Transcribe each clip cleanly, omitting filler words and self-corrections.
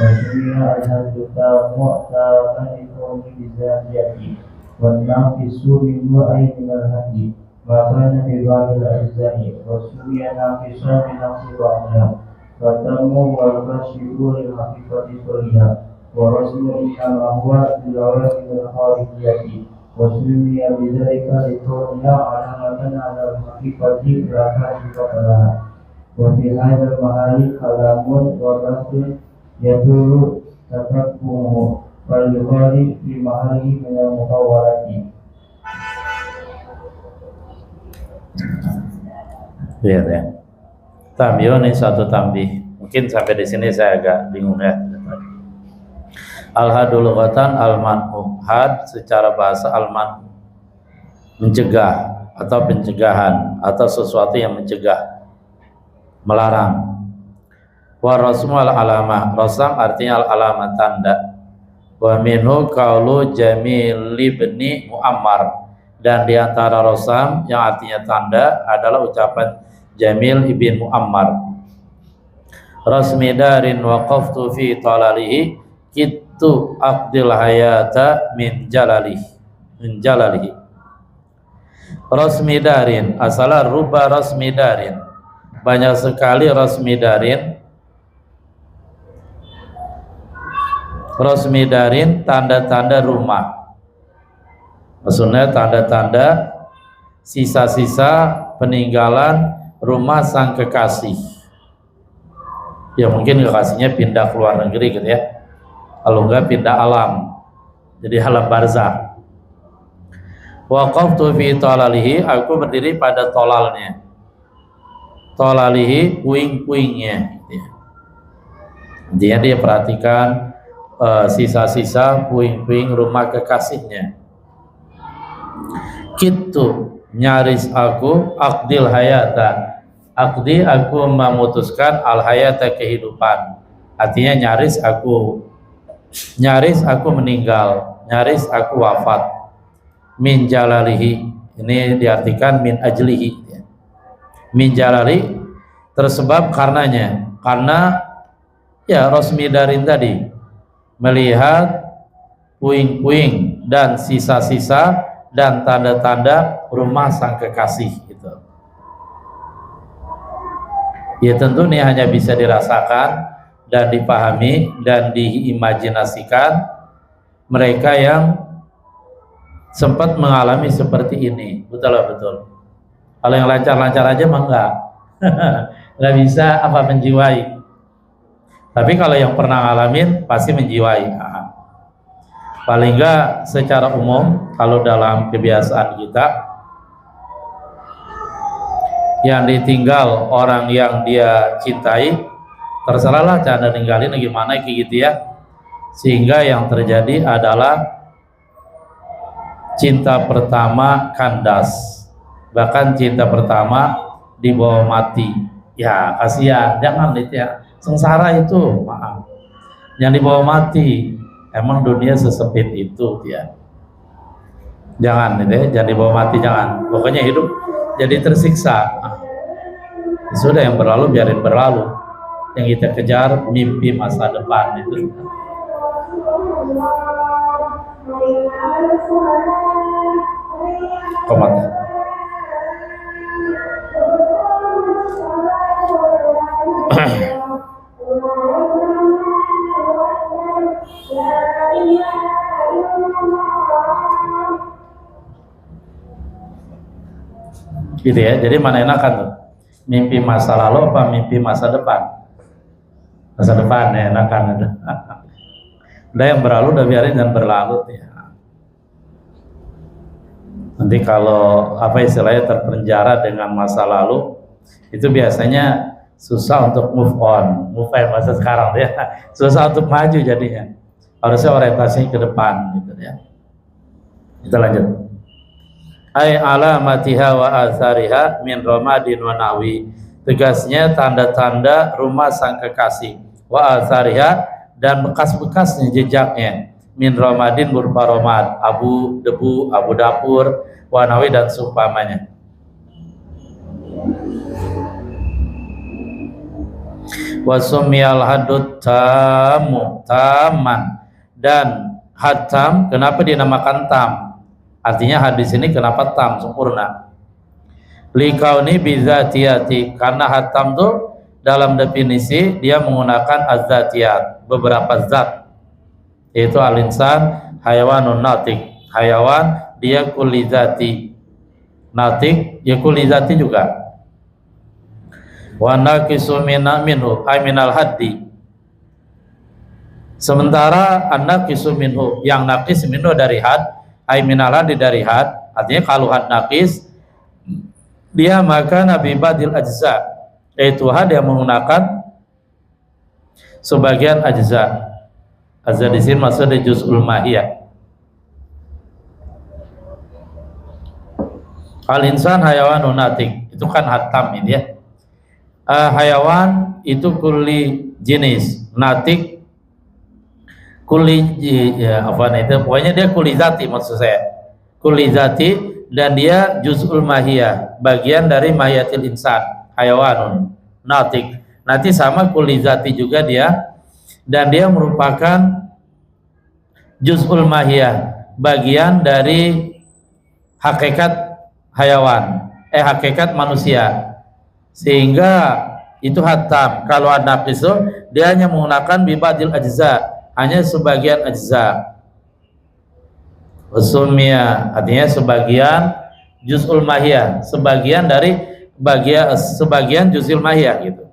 وسمي الهدف معتبر لكون بذاتيته والناقص منه أي من الهدي ما كان في بعض الأجزاء وسمي ناقصا بنقص بعضها فتم والكشف للحقيقة كلها ورسم إنما هو بالعوامل الخارجية وسمي بذلك لكونها علامة على الحقيقة لا كاشف لها وفي هذا المحل كلام وبحث يدور تتبعه فاليقال في محله من المطورات. Lihat ya. Tambih ini satu tambih. Mungkin sampai di sini saya agak bingung ya. Al-hadu lughatan al-man'u. Had secara bahasa al-man'u, mencegah atau pencegahan atau sesuatu yang mencegah, melarang. Wa rasmu al-alamah. Rasam artinya al-alamah, tanda. Wa minhu qaulu Jamil ibni Muammar. Dan diantara rasam yang artinya tanda adalah ucapan Jamil ibn Muammar. Rasmi darin waqaftu fi talalihi kittu aqdil hayata min jalalihi. Rasmi darin, asalah ruba rasmi darin, banyak sekali rasmi darin. Rasmi darin tanda-tanda rumah, maksudnya tanda-tanda sisa-sisa peninggalan rumah sang kekasih. Ya mungkin kekasihnya pindah ke luar negeri gitu ya, kalau enggak pindah alam, jadi alam barzah. Waqaftu fi tolalihi, aku berdiri pada tolalnya. Tolalihi, puing-puingnya gitu ya. Intinya dia perhatikan sisa-sisa puing-puing rumah kekasihnya. Kitu, nyaris aku aqdil hayata. Aqdi, aku memutuskan al hayata, kehidupan. Artinya nyaris aku meninggal, nyaris aku wafat. Min jalalihi, ini diartikan min ajlihi. Min jalali, tersebab karenanya, karena ya rasmi darin tadi melihat puing-puing dan sisa-sisa dan tanda-tanda rumah sang kekasih gitu. Ya tentu ini hanya bisa dirasakan dan dipahami dan diimajinasikan mereka yang sempat mengalami seperti ini. Betul. Kalau yang lancar-lancar aja mah enggak nggak bisa menjiwai. Tapi kalau yang pernah ngalamin pasti menjiwai. Paling enggak secara umum kalau dalam kebiasaan kita, yang ditinggal orang yang dia cintai, terserahlah cara ninggalin gimana kayak gitu ya, sehingga yang terjadi adalah cinta pertama kandas, bahkan cinta pertama dibawa mati. Ya kasihan, jangan itu ya, sengsara itu, maaf, yang dibawa mati. Emang dunia sesempit itu ya, jangan itu ya, jangan dibawa mati, jangan. Pokoknya hidup jadi tersiksa. Sudah, yang berlalu biarin berlalu, yang kita kejar mimpi masa depan itu. Komat. Gitu ya, jadi mana enakan tuh, mimpi masa lalu apa mimpi masa depan? Masa depan ya enakan. Udah yang berlalu udah biarin dan berlalu ya. Nanti kalau istilahnya terpenjara dengan masa lalu, itu biasanya susah untuk move on masa sekarang ya, susah untuk maju jadinya. Harusnya orientasinya ke depan gitu ya. Kita lanjut. Ay alamatiha wa athariha min ramadin wa nahwi, tegasnya tanda-tanda rumah sang kekasih, wa athariha, dan bekas-bekasnya, jejaknya, min ramadin berupa romad, abu debu, abu dapur, wa nahwi, dan seumpamanya. Wa sumiyal hadut tamu taman, dan had tam kenapa dinamakan tam? Artinya hadis ini kenapa tam, sempurna? Likauni bizatiyati, karena had tam tuh dalam definisi dia menggunakan az-zatiyat, beberapa zat, yaitu al-insan, hayawanun natik, hayawan dia kulli zati, natik ya kulli zati juga. Wa naqisu minhu ay minal haddi, sementara an-naqisu minhu, yang naqis minhu dari had, ay minal haddi dari had, artinya kalau had naqis dia maka nabi badil ajza, yaitu had yang menggunakan sebagian ajza. Ajza di sini maksudnya juz'ul mahiyah. Al-insan hayawanun natik, itu kan hatam ini ya. Hayawan itu kulli jenis, natik kulli ya, apa itu? Pokoknya dia kulli zati, maksud saya. Kulli zati, dan dia juz'ul mahiyah, bagian dari mahiyatil insan, hayawanun natik. Nanti sama kulli zati juga dia, dan dia merupakan juz'ul mahiyah, bagian dari hakikat hayawan, hakikat manusia, sehingga itu hatam. Kalau anak itu dia hanya menggunakan bibadil ajza, hanya sebagian ajza. Usumia artinya sebagian juz'ul mahiyah, sebagian dari sebagian juz'ul mahiyah gitu.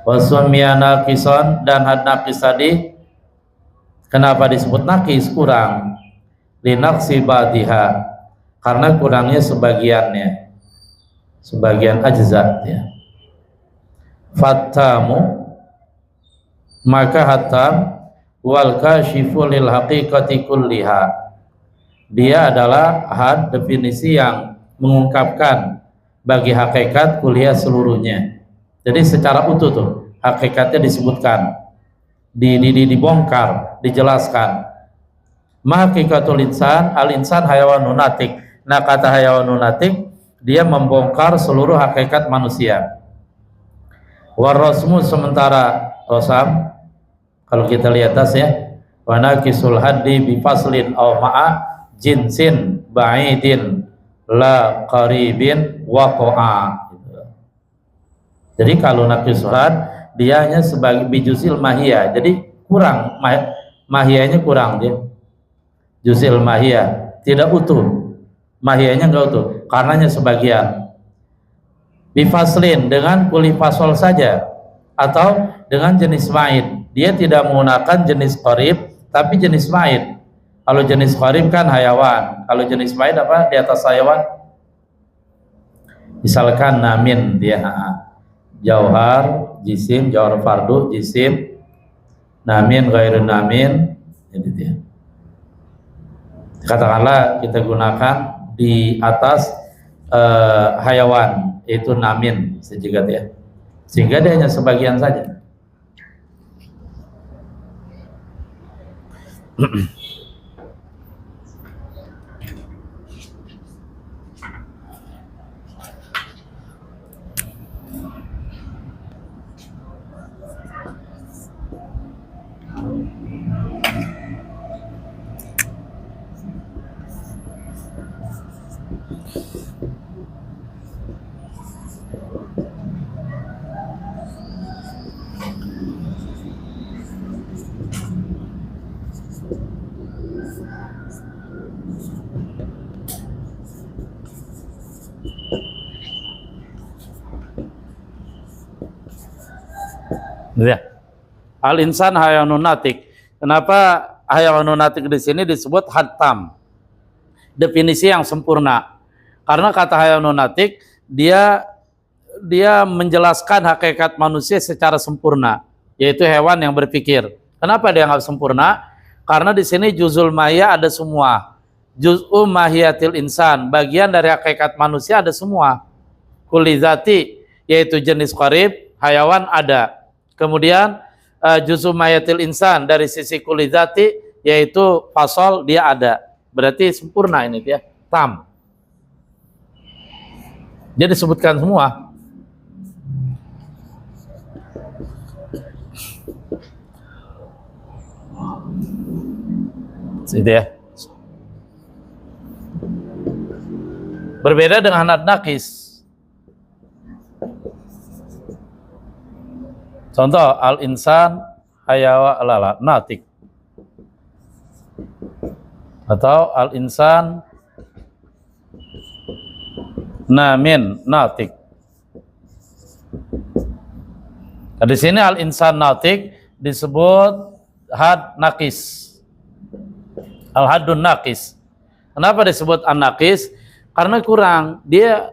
Wasumia naqison, dan had naqis tadi kenapa disebut naqis, kurang, linaqsi badiha, karena kurangnya sebagiannya, sebagian ajza ya. Fattamu, maka hatam wal kashifu lil haqiqati kulliha, dia adalah had definisi yang mengungkapkan bagi hakikat kuliah seluruhnya. Jadi secara utuh tuh hakikatnya disebutkan, dibongkar, dijelaskan. Ma hakikatul insan, al insan hayawanun natik. Nah, kata hayawanun natik dia membongkar seluruh hakikat manusia. Warosmu, sementara rosam kalau kita lihat atas ya, wa naqisul haddi bi faslin aw ma'a jinsin ba'idin la qaribin waqa'a. Jadi kalau naqisul had dia hanya sebagai bijuzil mahiyah, jadi kurang, mahiyahnya kurang dia. Juzil mahiyah tidak utuh, mahiyahnya enggak utuh, karenanya sebagian. Bifaslin, dengan kuli fasol saja, atau dengan jenis ma'id. Dia tidak menggunakan jenis qarib, tapi jenis ma'id. Kalau jenis qarib kan hayawan, kalau jenis ma'id apa di atas hayawan? Misalkan namin, dia jauhar, jisim, jauhar fardu, jisim, namin, ghairu namin, jadi dia. Katakanlah kita gunakan di atas hayawan, yaitu namin sejagat ya, sehingga dia hanya sebagian saja. Ya. Al-insan hayawanun natik. Kenapa hayawanun natik di sini disebut hatam? Definisi yang sempurna. Karena kata hayawanun natik dia menjelaskan hakikat manusia secara sempurna, yaitu hewan yang berpikir. Kenapa dia nggak sempurna? Karena di sini juzul mahiyah ada semua. Juz'u mahiyatil insan, bagian dari hakikat manusia ada semua. Kulli zati, yaitu jenis qarib, hayawan ada. Kemudian juz'u mahiyatil insan, dari sisi kulli zati, yaitu fasol, dia ada. Berarti sempurna ini ya, tam. Dia disebutkan semua. Itu ya. Berbeda dengan had nakis. Contoh al-insan hayawa lala natik. Atau al-insan namin natik. Nah, di sini al-insan natik disebut had nakis. Al-hadun nakis. Kenapa disebut an-nakis? Karena kurang. Dia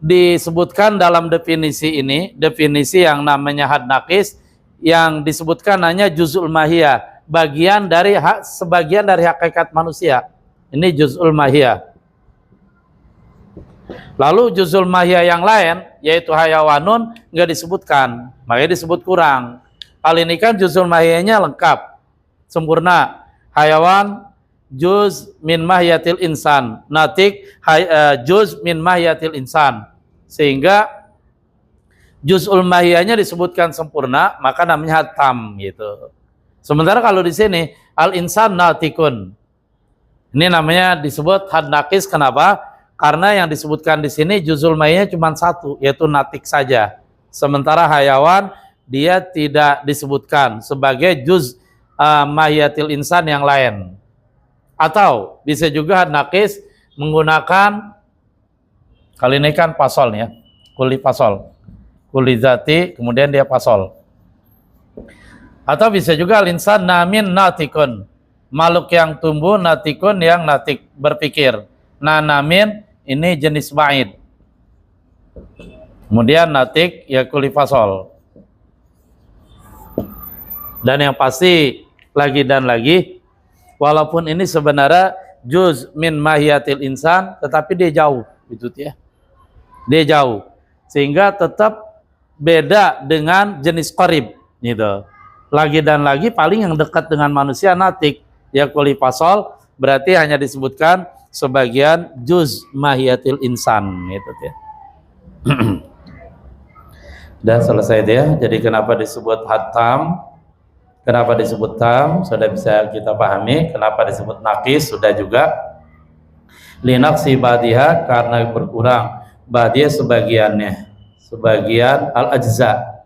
disebutkan dalam definisi ini, definisi yang namanya had nakis, yang disebutkan hanya juz'ul mahiyah, sebagian dari hakikat manusia. Ini juz'ul mahiyah. Lalu juz'ul mahiyah yang lain, yaitu hayawanun, nggak disebutkan, makanya disebut kurang. Kali ini kan juz'ul mahiyahnya lengkap, sempurna. Hayawan juz min mahiyatil insan, natik juz min mahiyatil insan, sehingga juz'ul mahiyahnya disebutkan sempurna, maka namanya hatam gitu. Sementara kalau di sini al insan natikun, ini namanya disebut had nakis. Kenapa? Karena yang disebutkan di sini juz'ul mahiyahnya cuma satu, yaitu natik saja. Sementara hayawan dia tidak disebutkan sebagai juz mahiyatil insan yang lain. Atau bisa juga had nakis menggunakan, kali ini kan pasol ya, kuli pasol, kuli zati, kemudian dia pasol. Atau bisa juga al-insan namin natikun, makhluk yang tumbuh, natikun yang natik, berpikir. Nah, namin ini jenis ba'id, kemudian natik ya kuli pasol. Dan yang pasti lagi dan lagi, walaupun ini sebenarnya juz min mahiyatil insan, tetapi dia jauh, itu ya. Dia jauh, sehingga tetap beda dengan jenis qarib, gitu. Lagi dan lagi paling yang dekat dengan manusia natik, ya kuli pasol, berarti hanya disebutkan sebagian juz mahiyatil insan, gitu ya. Dan selesai dia. Jadi kenapa disebut hatam? Kenapa disebut tam? Sudah bisa kita pahami. Kenapa disebut nakis? Sudah juga. Linaksi badiha, karena berkurang badiha sebagiannya, sebagian al-ajza.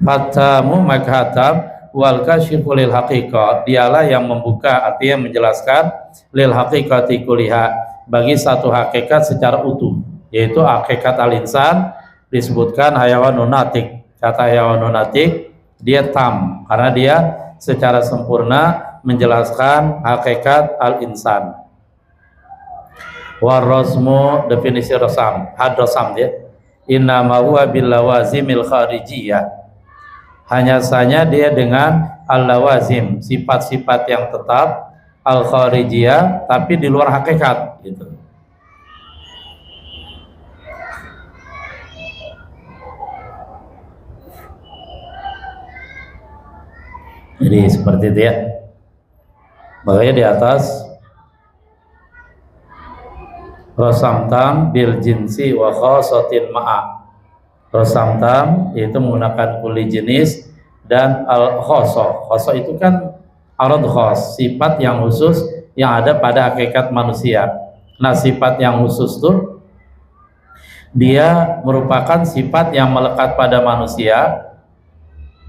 Hatamu maka hatam wal kasyifu lil haqiqah, dialah yang membuka, artinya menjelaskan lil haqiqati kuliha, bagi satu hakikat secara utuh, yaitu hakikat al-insan disebutkan hayawanun natik. Kata hayawanun natik dia tam, karena dia secara sempurna menjelaskan hakikat al-insan. Warrosmu, definisi rosam, had rosam dia, innama huwa bil lawazimil kharijiyah, hanya saja dia dengan al-lawazim, sifat-sifat yang tetap, al-kharijiyah, tapi di luar hakikat gitu. Jadi seperti itu ya. Makanya di atas rosam tam bil jinsi wa khosotin ma'a. Rosam tam yaitu menggunakan kuli jenis dan al khoso. Khoso itu kan arad khos, sifat yang khusus yang ada pada hakikat manusia. Nah, sifat yang khusus tuh dia merupakan sifat yang melekat pada manusia,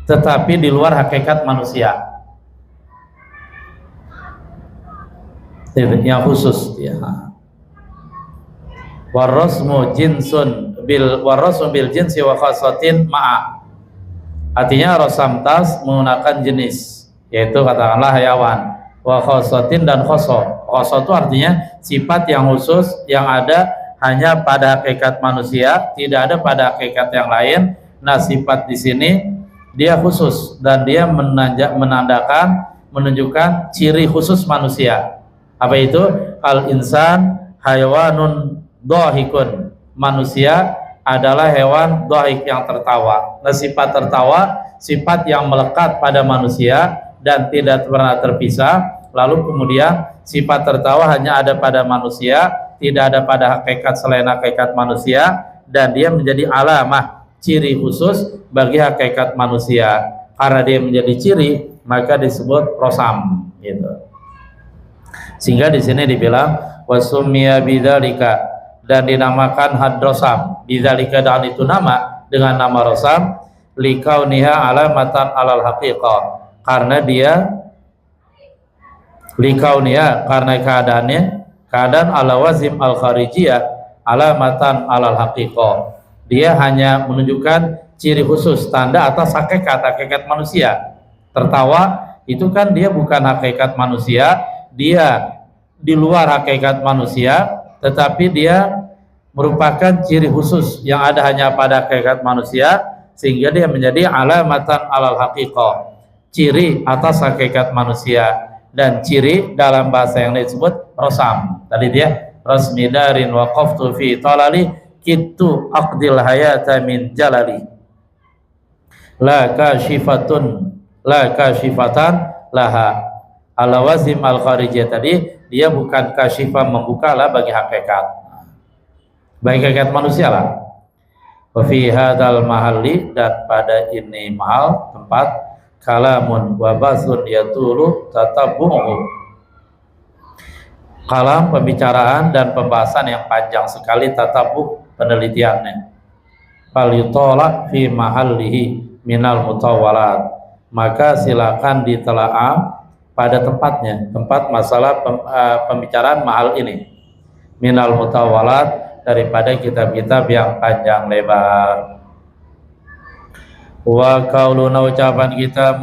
tetapi di luar hakikat manusia. Yang khusus ya. Warrosmu jinsun bil jinsi wa khasatin ma'a. Artinya rosam tas menggunakan jenis, yaitu katakanlah hayawan, wa khasatin dan khoso. Khoso itu artinya sifat yang khusus yang ada hanya pada hakikat manusia, tidak ada pada hakikat yang lain. Nah, sifat di sini dia khusus dan dia menunjukkan ciri khusus manusia. Apa itu? Al-insan hayawanun dhahikun. Manusia adalah hewan dhahik yang tertawa. Nah, sifat tertawa, sifat yang melekat pada manusia dan tidak pernah terpisah. Lalu kemudian sifat tertawa hanya ada pada manusia, tidak ada pada hakikat selain hakikat manusia, dan dia menjadi alamah, ciri khusus bagi hakikat manusia. Karena dia menjadi ciri, maka disebut rosam gitu. Sehingga di sini dibilang wasummiya bidzalika, dan dinamakan had rosam bidzalika, dan itu nama dengan nama rosam likauniha alamatan alal haqiqah, karena dia likauniha, karena keadaan ala wazim al kharijiyah alamatan alal haqiqah, dia hanya menunjukkan ciri khusus tanda atas hakikat manusia. Tertawa itu kan dia bukan hakikat manusia, dia di luar hakikat manusia, tetapi dia merupakan ciri khusus yang ada hanya pada hakikat manusia, sehingga dia menjadi alamatan alal haqiqah, ciri atas hakikat manusia. Dan ciri dalam bahasa yang disebut rosam. Tadi dia rasmidarin waqaftu fi talali kitu aqdil hayata min jalali la kashifatan laha. Ala wazim al kharijiyah tadi dia bukan kashifah, membuka lah bagi hakikat manusia lah. Wa fi hadzal mahalli, dan pada ini mahal tempat, kalamun wa basun yatulu tatabbu'u, kalam pembicaraan dan pembahasan yang panjang sekali, tatabuh penelitiannya. Fal yutala fi mahallihi minal mutawwalat, maka silakan ditelaah pada tempatnya, tempat masalah pembicaraan mahal ini, minal mutawwalat, daripada kitab-kitab yang panjang lebar. Wa qauluna, ucapan kita,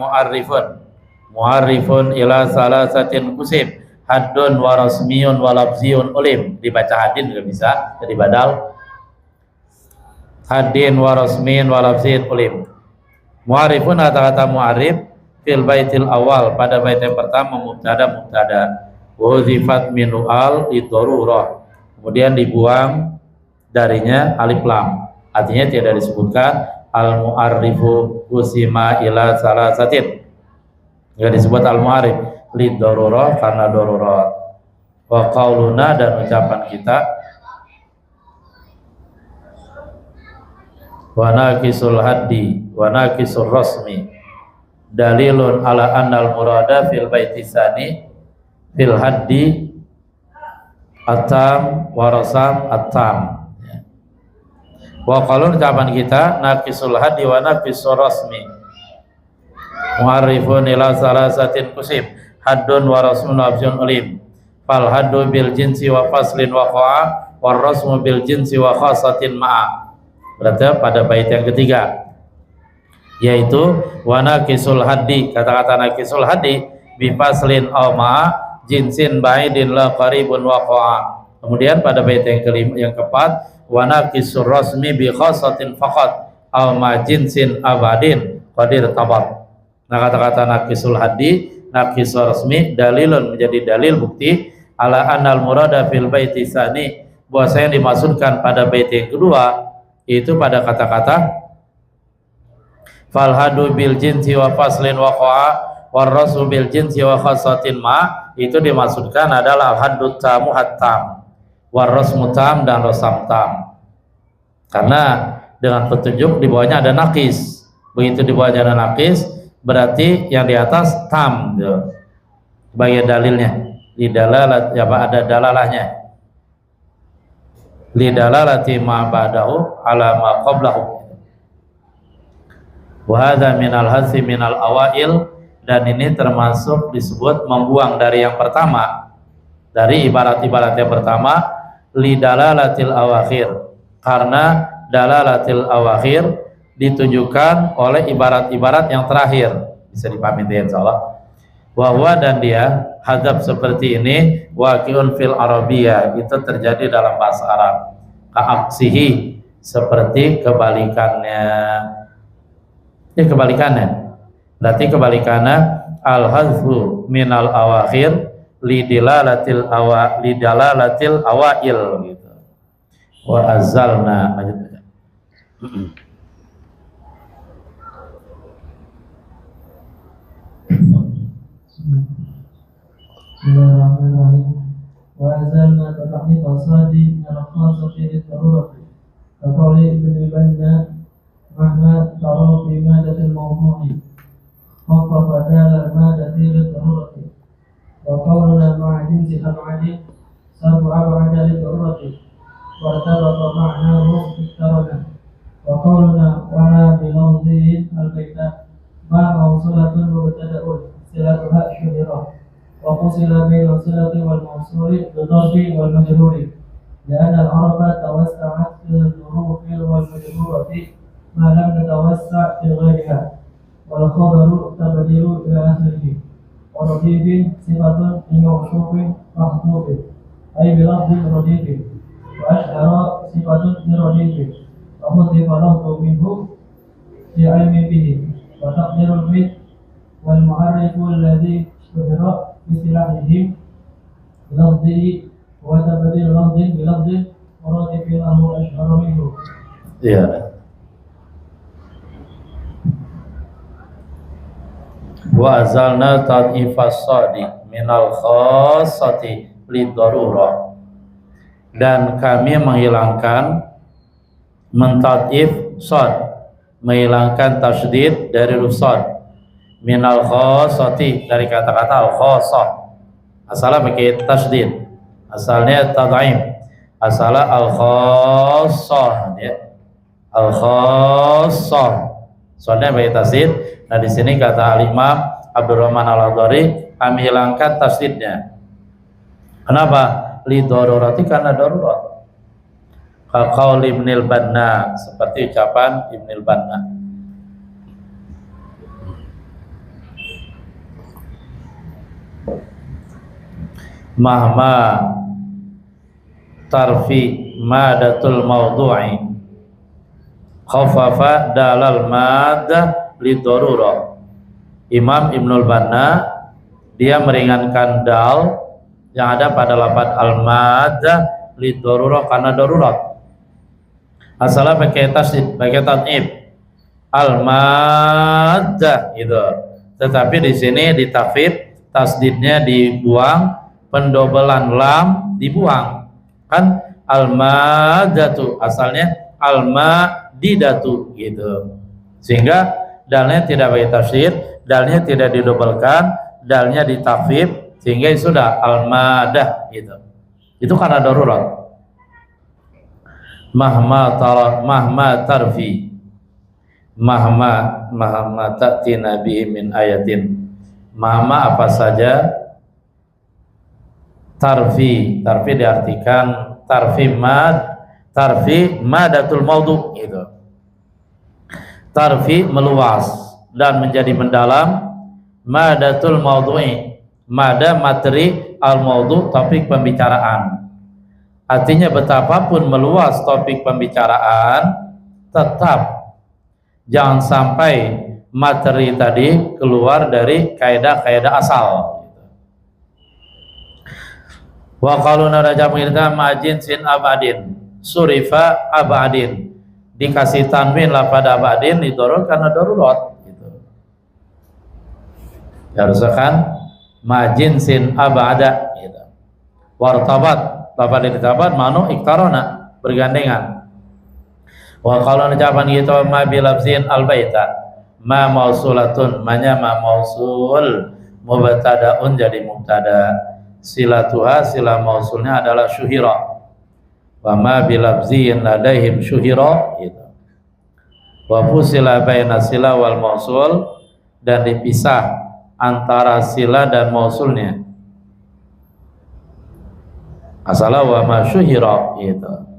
mu'arrifun ila salasatin kusim, haddun wa rasmiyun wa lafziyun ulim. Dibaca hadin juga bisa, jadi badal. Haddin wa rasmiyun wa lafziyun ulim. Mu'arrifun, kata-kata mu'arrif fil baitil awal, pada bait yang pertama mubtada wa huzifat minu al idorurah, kemudian dibuang darinya alif lam, artinya tidak disebutkan al mu'arrifu usima ila salasatin, enggak disebut al mu'arrif lid darurah, karena darurat. Wa qauluna, dan ucapan kita, wa naqisul haddi wa naqisul rasmi dalilun ala annal murada fil baiti tsani fil haddi atam wa rasam atam. Wa qalun, ucapan kita, naqisul haddi wa naqisul rasmi mu'arrifun ila salasatin kusim, haddun wa rasmun wa abjun ulim. Fal haddu bil jinsi wa faslin wa qa'a, war rasmu bil jinsi wa khasatin ma'a. Berarti pada bait yang ketiga, yaitu wa naqisul haddi, kata-kata naqisul haddi bi faslin aw ma'a jinsin ba'idin la qaribun wa qa'a. Kemudian pada bait yang kelima, yang keempat, wa naqisur rasmi bi khasatin faqat aw ma jinsin abadin qadir tabat. Nah, kata-kata naqisul haddi, naqisul rasmi, dalilun, menjadi dalil bukti, ala annal murada fil baiti tsani, bahwasanya dimaksudkan pada bait yang kedua, yaitu pada kata-kata fal hadu bil jinsi wa faslin wa qa'a war rasu bil jinsi wa khasatin ma, itu dimaksudkan adalah haddut tamu hatam, warrasmu tam, dan rosam tam. Karena dengan petunjuk di bawahnya ada nakis, begitu di bawahnya ada nakis, berarti yang di atas tam, gitu. Sebagai dalilnya, di dalalat, ya Pak, ada dalalahnya, li dalalati ma ba'dahu ala ma qablahu. Wa hadza minal hasi minal awail, dan ini termasuk disebut membuang dari yang pertama, dari ibarat-ibarat yang pertama, li dalalatil awakhir, karena dalalatil awakhir ditunjukkan oleh ibarat-ibaat yang terakhir. Bisa dipahami insyaallah. Wa huwa, dan dia hadzab seperti ini, waqi'un fil arabiyah, itu terjadi dalam bahasa Arab. Ka'aksihi, seperti kebalikannya. Ini kebalikannya. Berarti kebalikannya al-hazfu minal awakhir lidalalatil awail gitu. Wa azalna, lanjut aja. Bismillahirrahmanirrahim. Wa azalna tahdid asadi min al-khasati lid-darurati. Qawli ibn al-Banna mahma tara fi madatil mawdu'i khaffafa dal al-madati lid-darurati وقولنا مع جنس أبعد صرف أبعد للضرورة وارتبط معناه اقترنا وقولنا وما بلفظه البيت ما موصولة مبتدأ صلتها شهرة وفصل بين الصلة والموصول بالضرب والمجرور لأن العرب توسعت في الظروف والمجرورة ما لم تتوسع في غيرها والخبر تبديل إلى آخره ورضيف صفة لموصوف محذوف أي بلفظ رضيف وأشعر صفة لرضيف وحذف لفظ منه لعلم به وتقدير البيت والمعرف الذي اشتهر باصطلاحهم بلفظه وتبديل لفظ بلفظ مرادف له أشهر منه. Iya. Wa azalna tad'ifas sadi minal khassati lidarurah, dan kami menghilangkan mentad'if sad, menghilangkan tasydid dari huruf sad, minal khassati dari kata-kata al khassah, asalnya pakai tasydid, asalnya tad'im, asalnya al khassah ya, al khassah, soalnya pakai tasydid. Nah di sini kata Al-Imam Abdurrahman Al-Adhari, kami hilangkan tasydidnya. Kenapa? Li darurati, karena darurat. Qaul Ibnul Banna, seperti ucapan Ibnul Banna. Mahma tarfi madatul mawdu'i khafafa dalal madah lidorurah. Imam Ibnul Banna dia meringankan dal yang ada pada lafaz al-madah lidorurah karena darurat. Asalnya pakai tasydid, pakai tad'if al-madah itu. Tetapi di sini ditafid, tasdidnya dibuang, pendobelan lam dibuang. Kan al-madatu asalnya al-madidatu gitu. Sehingga dalnya tidak pakai tasydid, dalnya tidak didobelkan, dalnya ditafid, sehingga sudah al-madah gitu. Itu karena darurat. Mahma tarfi mahma ta'ti nabi min ayatin, mahma apa saja tarfi diartikan tarfi madatul maudu gitu. Tarfi meluas dan menjadi mendalam, madatul maudhu'i, mada materi al maudhu, topik pembicaraan. Artinya betapapun meluas topik pembicaraan, tetap jangan sampai materi tadi keluar dari kaidah-kaidah asal. Wa qaluna raja mengirta majin sin abadin surifa abadin, dikasih tanwin lah pada abadin didorong karena darurat gitu. Harusnya kan majin sin abada gitu. Wartabat lafaz ditabat manu iktarona, bergandengan. Wa kalau ucapan gitu ma bilafzin albaita, ma mausulatun, manya ma mausul, mubtadaun jadi mubtada, silatuha sila mausulnya adalah syuhira, wa ma bilafzin ladaihim syuhira gitu. Wa fusila baina sila wal mausul, dan dipisah antara sila dan mausulnya. Asalah wa ma syuhira gitu.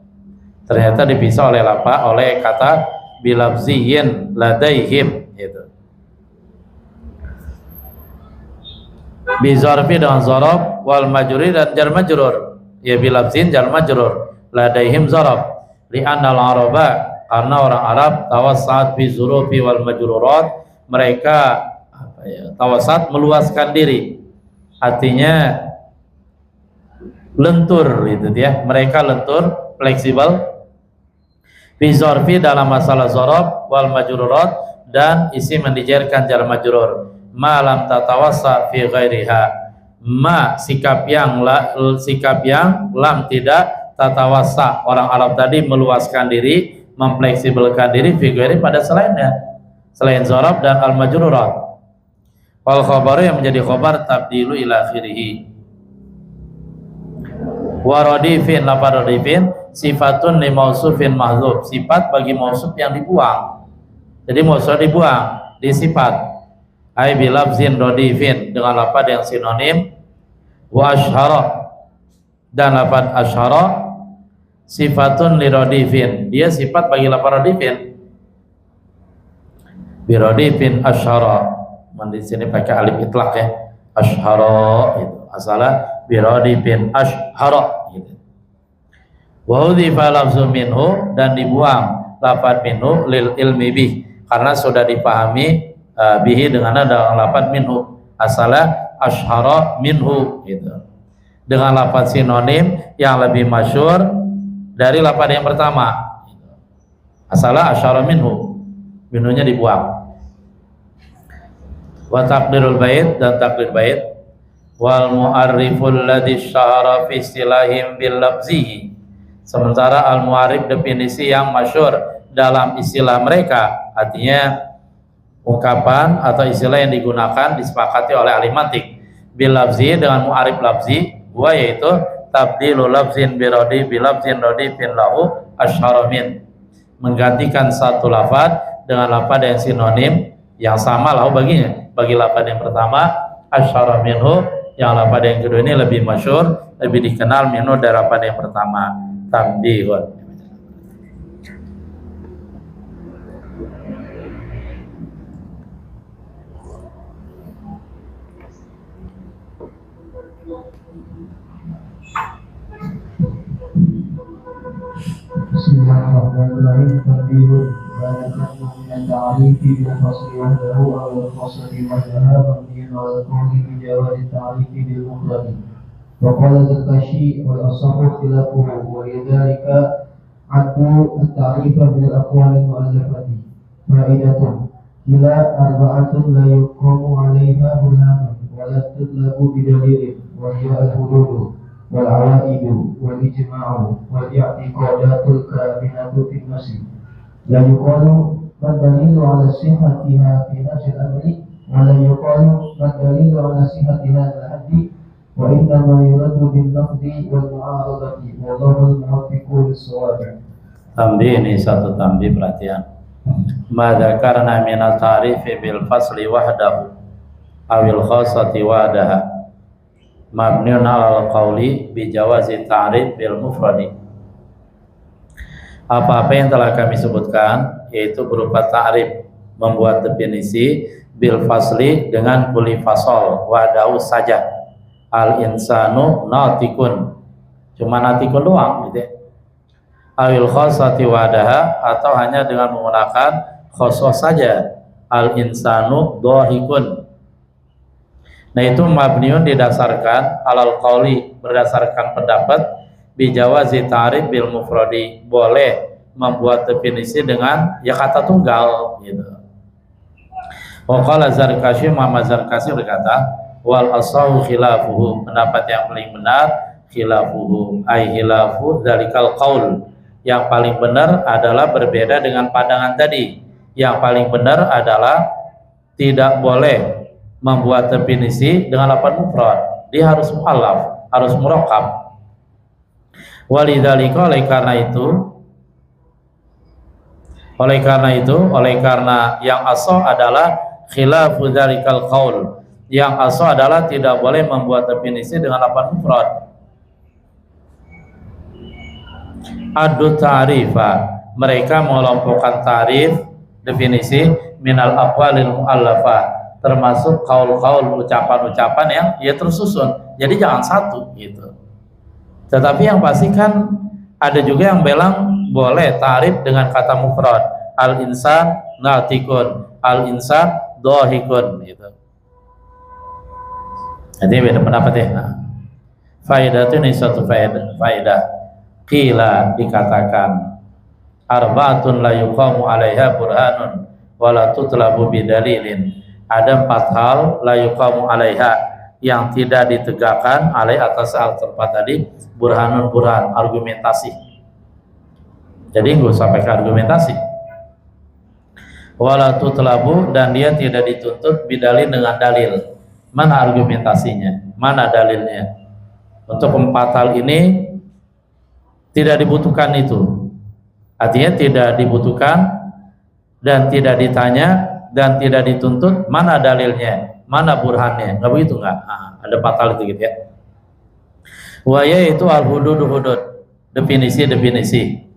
Ternyata dipisah oleh apa? Oleh kata bilafziyin ladaihim gitu. Bizarfi dengan zarab, wal majruri dan jar majrur. Ya bilafzin jar majrur, ladaihim zarab. Li'annal araba, karena orang Arab tawassat fi zurufi wal majrurat, mereka tawassat meluaskan diri. Artinya lentur gitu ya, mereka lentur, fleksibel. Bizarfi dalam masalah zarab wal majrurat, dan isim mendijarkan jar majrur. Ma lam tatawassa fi ghairiha, ma sikap yang lam tidak tatawassa, orang Arab tadi meluaskan diri, memfleksibelkan diri fi ghairi pada selainnya, selain zarab dan al majrurat. Wal khabaru yang menjadi khabar tabdilu ila akhirih. Wa radifin lafadz radifin sifatun li mausufin mahdzuf, sifat bagi mausuf yang dibuang. Jadi mausuf dibuang, disifat. Ai bi lafzin radifin dengan lafadz yang sinonim. Wa asyhara dan lafadz asyhara sifatun li radifin, dia sifat bagi lafadz radifin. Bi radifin asyhara, di sini pakai alif itlaq ya. Asyhara itu asalnya bi radifin asyhara gitu. Wa udhifa lafzu minhu, dan dibuang lafadz minhu lil ilmi bih, karena sudah dipahami bihi dengan ada lafadz minhu. Asalnya asyhara minhu gitu, dengan lafadz sinonim yang lebih masyhur dari lafadz yang pertama. Asalnya asyhara minhu, minhunya dibuang. Wa taqdirul bait, dan takdir bait. Wal mu'arriful ladzi syahara fi istilahim bil lafzihi, sementara al mu'arrif definisi yang masyhur dalam istilah mereka, artinya ungkapan atau istilah yang digunakan disepakati oleh ahli mantik bil lafzi, dengan mu'arrif lafzi, gua yaitu tabdilu lafzin bi radi bi lafzin radifin lahu asyhara min, menggantikan satu lafaz dengan lafaz yang sinonim yang sama lahu baginya, bagi lafaz yang pertama asyhara minhu, yang lafaz yang kedua ini lebih masyhur, lebih dikenal minhu dari lafaz yang pertama. Tambihun. Bismillahirrahmanirrahim. Tambihun. Barakallahu min ta'rifi bil fasli wahdahu aw al fasli wahdaha mabniun 'ala al-qawli bi jawaz ta'rifi bil mufrad. Wa qala Zarkashi wal asahhu khilafuhu wa lidzalika addu at-ta'rifa bil aqwal al-mu'allafati. Fa'idatun ila arba'atun la yuqamu 'alayha burhanun wa la tutlabu bi dalilin wa hiya al-hudud wal awaidu wal ijma'u wal i'tiqadatul kaminatu fi nafsi. La yuqalu madalilu ala sihhatiha fi nafsi al-amri wa la yuqalu madalilu ala sihhatiha al-haddi, wa innama yuraddu bin naqdi wal mu'aradati wallahu al-muwaffiqu lis-shawab. Tambih, ini satu tambih, perhatian. Ma dzakarna min at-ta'rifi bil fasli wahdahu awil khassati wahdaha mabniun 'alal qawli bi jawazi ta'rif bil mufradi. Apa-apa yang telah kami sebutkan yaitu berupa ta'rif, membuat definisi, bil fasli dengan kuli fasol, wadahu saja, al insanu natikun, cuma natikun doang gitu ya. Awil khosati wadaha, atau hanya dengan menggunakan khosos saja, al insanu dohikun. Nah itu mabniun didasarkan alal qauli, berdasarkan pendapat, bijawazi ta'rif bil mufradi, boleh membuat definisi dengan ya kata tunggal gitu. Wa qala Zarkashi, Muhammad Zarkashi berkata, wal asahu khilafuhu, pendapat yang paling benar khilafuhu, ai khilafu dzalikal qaul, yang paling benar adalah berbeda dengan pandangan tadi. Yang paling benar adalah tidak boleh membuat definisi dengan lafaz mufrad, dia harus mu'allaf, harus murakkab. Walidzalika, oleh karena yang asah adalah khilafu dzalikal qaul, yang asah adalah tidak boleh membuat definisi dengan lafaz mufrad. Adu ta'rifa, mereka mengelompokkan ta'rif, definisi, minal aqwalil mu'allafah, termasuk qaul-qaul, ucapan-ucapan yang ya tersusun, jadi jangan satu gitu. Tetapi yang pasti kan ada juga yang bilang boleh ta'rif dengan kata mufrad, al insan natikun, al insan dohikun gitu. Jadi beda pendapat ya. Nah, faedah itu ini suatu faedah. Qila, dikatakan, arba'atun la yuqamu 'alaiha burhanun wa la tutlabu bidalilin. Ada 4 hal la yuqamu 'alaiha, yang tidak ditegakkan alai atas hal tempat tadi, burhanun, burhan, argumentasi. Jadi nggak usah pakai argumentasi. wala tutlabu, dan dia tidak dituntut bidalil dengan dalil. Mana argumentasinya? Mana dalilnya? Untuk 4 hal ini tidak dibutuhkan itu. Artinya tidak dibutuhkan dan tidak ditanya dan tidak dituntut mana dalilnya, mana burhannya. Enggak begitu enggak? Ada 4 hal itu gitu ya. Wa yaitu al-hudud, definisi.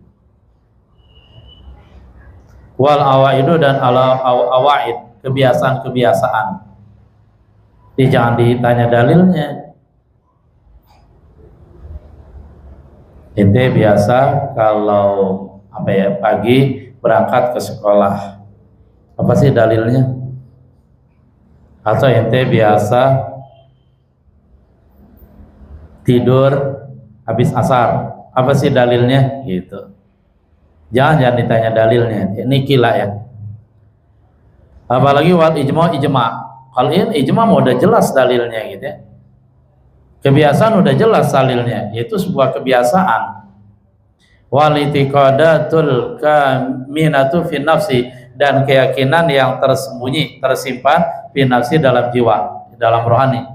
Wal awaidu, dan awaid, kebiasaan. Jangan ditanya dalilnya. Ente biasa kalau pagi berangkat ke sekolah, apa sih dalilnya? Atau ente biasa tidur habis asar, apa sih dalilnya? Gitu. Jangan ditanya dalilnya. Ini kila ya. Apalagi wal ijma. Kalau ini ijma udah jelas dalilnya gitu ya. Kebiasaan udah jelas dalilnya, yaitu sebuah kebiasaan. Wal itiqadatul kaminatu fi nafsi, dan keyakinan yang tersembunyi, tersimpan fi nafsi, dalam jiwa, dalam rohani.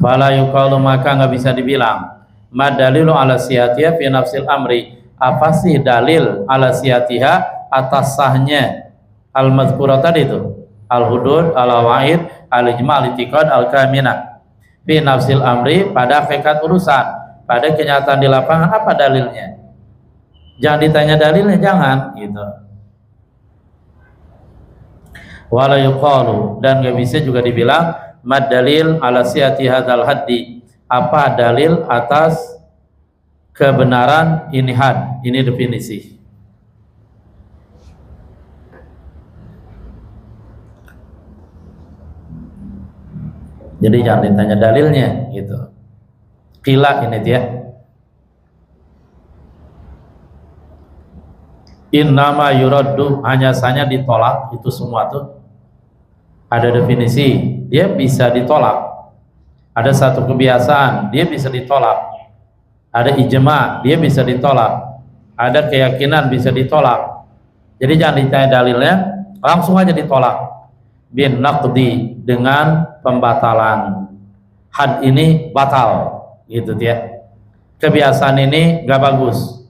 Fala yuqalu, maka nggak bisa dibilang madalilu ala siyatiha fi nafsil amri. Apa sih dalil ala siyatiha, atas sahnya al-mazkurah tadi itu, al-hudud, al-awaid, al-ijma, al-itiqad, al-kaminah fi nafsil amri, pada hakikat urusan, pada kenyataan di lapangan. Apa dalilnya? Jangan ditanya dalilnya, jangan gitu. Wala yuqalu, dan gak bisa juga dibilang mad dalil ala siyati hadzal haddi, apa dalil atas kebenaran ini had, ini definisi. Jadi jangan ditanya dalilnya gitu. Qila ini dia. Innama yuraddu, hanya saja ditolak, itu semua tuh ada definisi, dia bisa ditolak. Ada satu kebiasaan, dia bisa ditolak. Ada ijma, dia bisa ditolak. Ada keyakinan, bisa ditolak. Jadi jangan ditanya dalilnya, langsung aja ditolak. Bin naqdi, dengan pembatalan. Had ini batal, gitu ya. Kebiasaan ini gak bagus.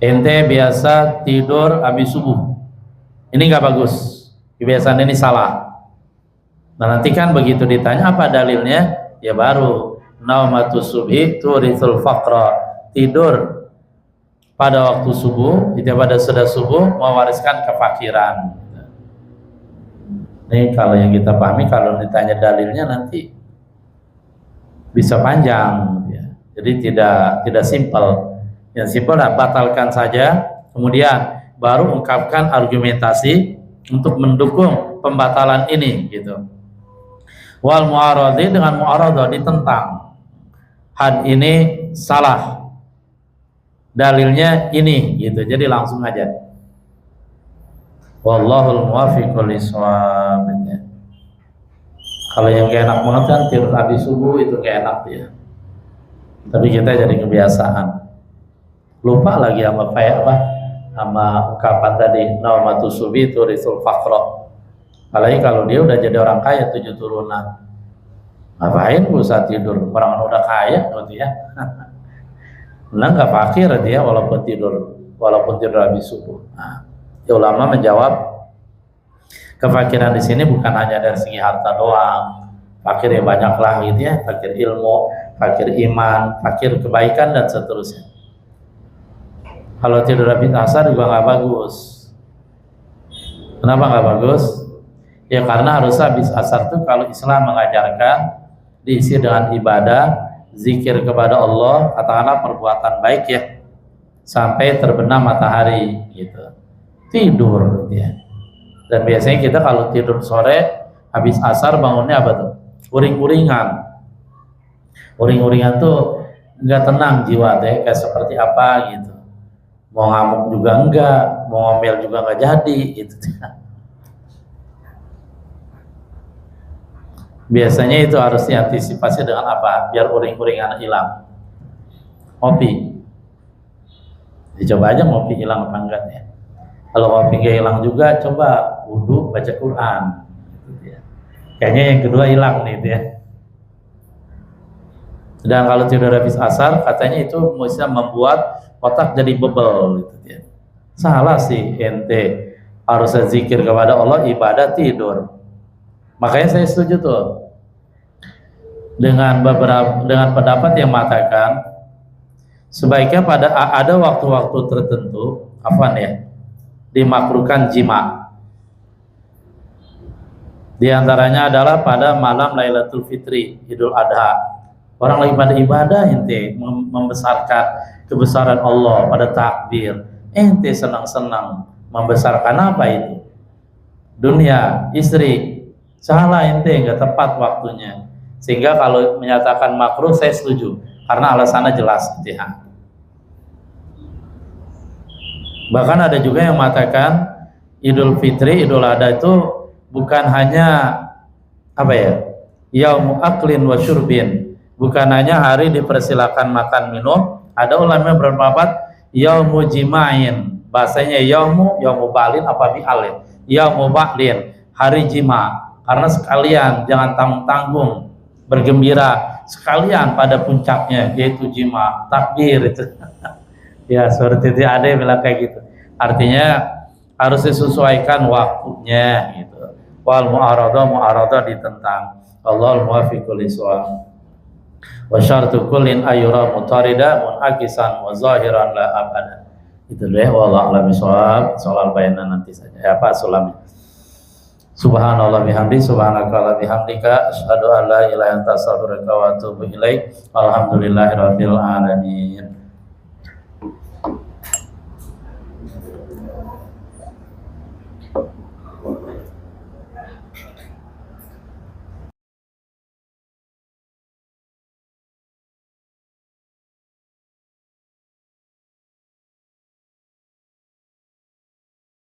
Ente biasa tidur habis subuh, ini gak bagus. Kebiasaan ini salah. Nah nanti kan begitu ditanya apa dalilnya, ya baru naumatus subhi turithul faqra, tidur pada waktu subuh, itu pada sudah subuh, mewariskan kefakiran. Ini kalau yang kita pahami, kalau ditanya dalilnya nanti bisa panjang ya. Jadi tidak simpel. Yang simpel, batalkan saja, kemudian baru ungkapkan argumentasi untuk mendukung pembatalan ini gitu. Wal mu'aradi, dengan mu'aradah, ditentang. Had ini salah, dalilnya ini gitu. Jadi langsung aja. Wallahul muwaffiq lis-shawab. Kalau yang gak enak banget kan tidur habis subuh, itu gak enak ya. Tapi kita jadi kebiasaan. Lupa lagi sama sama ungkapan tadi naumatu subi turisul faqra. Apalagi kalau dia udah jadi orang kaya 7 turunan, ngapain usah tidur, orang udah kaya gitu ya. Nah nggak fakir dia walaupun tidur habis subuh. Nah, ulama menjawab kefakiran di sini bukan hanya dari segi harta doang, fakir ya banyak lah gitu ya, fakir ilmu, fakir iman, fakir kebaikan dan seterusnya. Kalau tidur habis asar juga nggak bagus. Kenapa nggak bagus? Ya karena harus habis asar tuh kalau Islam mengajarkan diisi dengan ibadah, zikir kepada Allah, katakanlah perbuatan baik ya, sampai terbenam matahari gitu. Tidur gitu ya. Dan biasanya kita kalau tidur sore habis asar bangunnya apa tuh? Uring-uringan. Uring-uringan tuh nggak tenang jiwa deh, kayak seperti apa gitu. Mau ngamuk juga enggak, mau ngomel juga enggak jadi gitu. Biasanya itu harus diantisipasi dengan apa? Biar uring-uringan hilang. Ngopi. Dicoba aja ngopi hilang apa enggak ya. Kalau kopinya hilang juga, coba wudhu baca Quran. Kayaknya yang kedua hilang nih dia. Dan kalau tidur habis asar, katanya itu bisa membuat otak jadi bebel gitu dia. Salah sih ente, harusnya zikir kepada Allah, ibadah tidur. Makanya saya setuju tuh dengan pendapat yang mengatakan sebaiknya ada waktu-waktu tertentu dimakruhkan jima. Di antaranya adalah pada malam Lailatul Fitri, Idul Adha. Orang lagi pada ibadah, ente membesarkan kebesaran Allah pada takbir. Ente senang-senang membesarkan apa itu? Dunia, istri. Salah ente, nggak tepat waktunya. Sehingga kalau menyatakan makruh saya setuju karena alasannya jelas gitu ya. Bahkan ada juga yang mengatakan Idul Fitri, Idul Adha itu bukan hanya yaumu aklin wa syurbin, bukan hanya hari dipersilakan makan minum. Ada ulama yang berpendapat yaumu jima'in, bahasanya yaumu balin bi'alin, yaumu ba'lin, hari jima, karena sekalian jangan tanggung-tanggung, bergembira sekalian pada puncaknya yaitu jima, takbir itu. Ya seperti itu, ada yang bilang kayak gitu. Artinya harus disesuaikan waktunya gitu. Wal mu'aradah ditentang. Allahul muwaffiq lis-shawab. Wa syartu kullin ayyura mutarida munakisan wa zahiran la abada. Itu deh, wallahu a'lam bishawab. Soal bayanan nanti saja. Sulamnya. Subhanallah bihamdi, subhanakalla bihamdika, asyhadu an la ilaha illa anta astaghfiruka wa atubu ilaik. Alhamdulillahirabbil alamin.